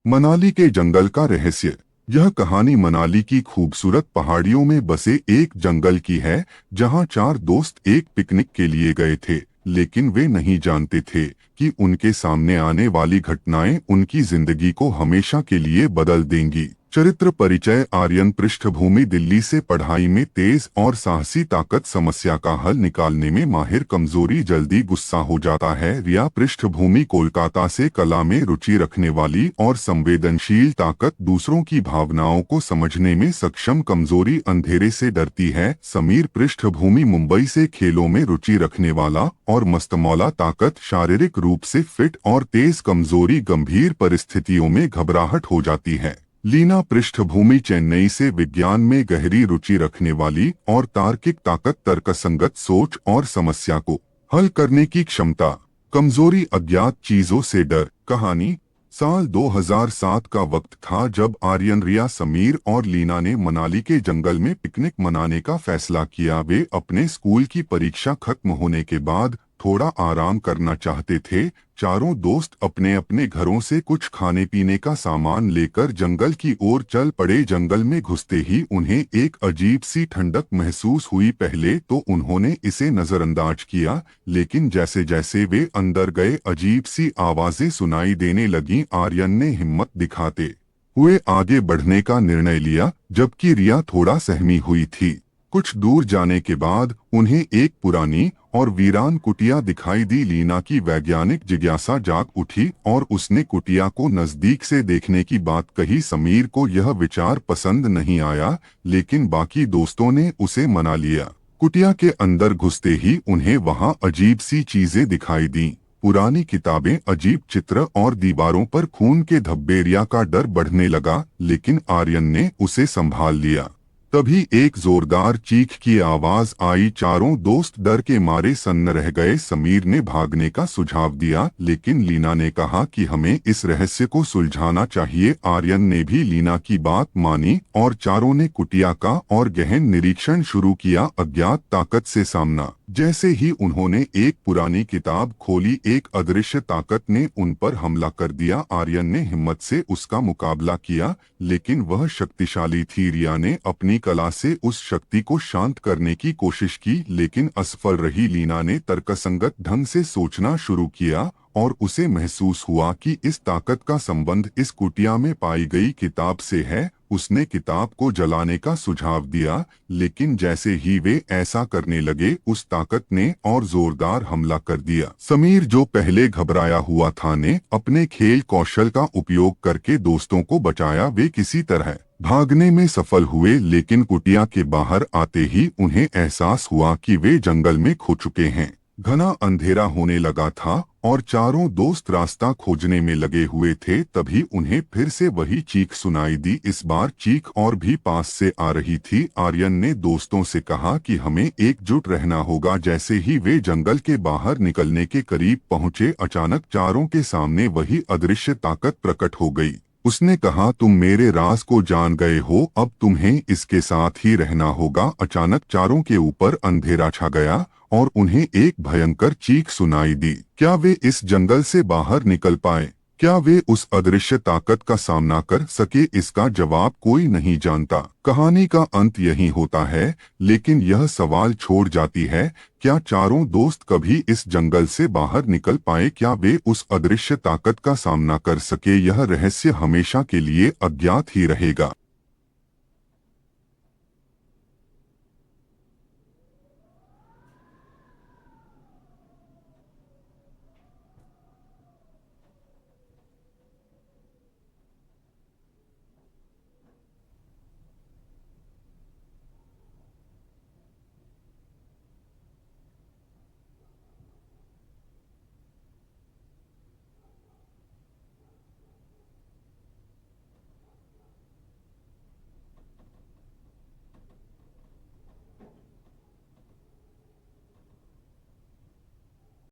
मनाली के जंगल का रहस्य। यह कहानी मनाली की खूबसूरत पहाड़ियों में बसे एक जंगल की है, जहां चार दोस्त एक पिकनिक के लिए गए थे, लेकिन वे नहीं जानते थे कि उनके सामने आने वाली घटनाएं उनकी जिंदगी को हमेशा के लिए बदल देंगी। चरित्र परिचय। आर्यन पृष्ठभूमि दिल्ली से पढ़ाई में तेज और साहसी ताकत समस्या का हल निकालने में माहिर कमजोरी जल्दी गुस्सा हो जाता है। रिया पृष्ठभूमि कोलकाता से कला में रुचि रखने वाली और संवेदनशील ताकत दूसरों की भावनाओं को समझने में सक्षम कमजोरी अंधेरे से डरती है। समीर पृष्ठभूमि मुंबई से खेलों में रुचि रखने वाला और मस्तमौला ताकत शारीरिक रूप से फिट और तेज कमजोरी गंभीर परिस्थितियों में घबराहट हो जाती है। लीना पृष्ठभूमि चेन्नई से विज्ञान में गहरी रुचि रखने वाली और तार्किक ताकत तर्कसंगत सोच और समस्या को हल करने की क्षमता। कमजोरी अज्ञात चीजों से डर। कहानी। साल 2007 का वक्त था जब आर्यन, रिया, समीर और लीना ने मनाली के जंगल में पिकनिक मनाने का फैसला किया। वे अपने स्कूल की परीक्षा खत्म होने के बाद थोड़ा आराम करना चाहते थे। चारों दोस्त अपने अपने घरों से कुछ खाने पीने का सामान लेकर जंगल की ओर चल पड़े। जंगल में घुसते ही उन्हें एक अजीब सी ठंडक महसूस हुई। पहले तो उन्होंने इसे नजरअंदाज किया, लेकिन जैसे जैसे वे अंदर गए अजीब सी आवाजें सुनाई देने लगीं। आर्यन ने हिम्मत दिखाते हुए आगे बढ़ने का निर्णय लिया, जबकि रिया थोड़ा सहमी हुई थी। कुछ दूर जाने के बाद उन्हें एक पुरानी और वीरान कुटिया दिखाई दी। लीना की वैज्ञानिक जिज्ञासा जाग उठी और उसने कुटिया को नजदीक से देखने की बात कही। समीर को यह विचार पसंद नहीं आया, लेकिन बाकी दोस्तों ने उसे मना लिया। कुटिया के अंदर घुसते ही उन्हें वहां अजीब सी चीजें दिखाई दीं। पुरानी किताबें, अजीब चित्र और दीवारों पर खून के धब्बे। रिया का डर बढ़ने लगा, लेकिन आर्यन ने उसे संभाल लिया। तभी एक जोरदार चीख की आवाज आई। चारों दोस्त डर के मारे सन्न रह गए। समीर ने भागने का सुझाव दिया, लेकिन लीना ने कहा कि हमें इस रहस्य को सुलझाना चाहिए। आर्यन ने भी लीना की बात मानी और चारों ने कुटिया का और गहन निरीक्षण शुरू किया। अज्ञात ताकत से सामना। जैसे ही उन्होंने एक पुरानी किताब खोली, एक अदृश्य ताकत ने उन पर हमला कर दिया। आर्यन ने हिम्मत से उसका मुकाबला किया, लेकिन वह शक्तिशाली थी। रिया ने अपनी कला से उस शक्ति को शांत करने की कोशिश की, लेकिन असफल रही। लीना ने तर्कसंगत ढंग से सोचना शुरू किया और उसे महसूस हुआ कि इस ताकत का संबंध इस कुटिया में पाई गई किताब से है। उसने किताब को जलाने का सुझाव दिया, लेकिन जैसे ही वे ऐसा करने लगे, उस ताकत ने और जोरदार हमला कर दिया। समीर, जो पहले घबराया हुआ था, ने अपने खेल कौशल का उपयोग करके दोस्तों को बचाया। वे किसी तरह भागने में सफल हुए, लेकिन कुटिया के बाहर आते ही उन्हें एहसास हुआ कि वे जंगल में खो चुके हैं। घना अंधेरा होने लगा था और चारों दोस्त रास्ता खोजने में लगे हुए थे। तभी उन्हें फिर से वही चीख सुनाई दी। इस बार चीख और भी पास से आ रही थी। आर्यन ने दोस्तों से कहा कि हमें एकजुट रहना होगा। जैसे ही वे जंगल के बाहर निकलने के करीब पहुंचे, अचानक चारों के सामने वही अदृश्य ताकत प्रकट हो गई। उसने कहा, तुम मेरे राज को जान गए हो, अब तुम्हें इसके साथ ही रहना होगा। अचानक चारों के ऊपर अंधेरा छा गया और उन्हें एक भयंकर चीख सुनाई दी। क्या वे इस जंगल से बाहर निकल पाए? क्या वे उस अदृश्य ताकत का सामना कर सके? इसका जवाब कोई नहीं जानता। कहानी का अंत यही होता है, लेकिन यह सवाल छोड़ जाती है, क्या चारों दोस्त कभी इस जंगल से बाहर निकल पाए? क्या वे उस अदृश्य ताकत का सामना कर सके? यह रहस्य हमेशा के लिए अज्ञात ही रहेगा।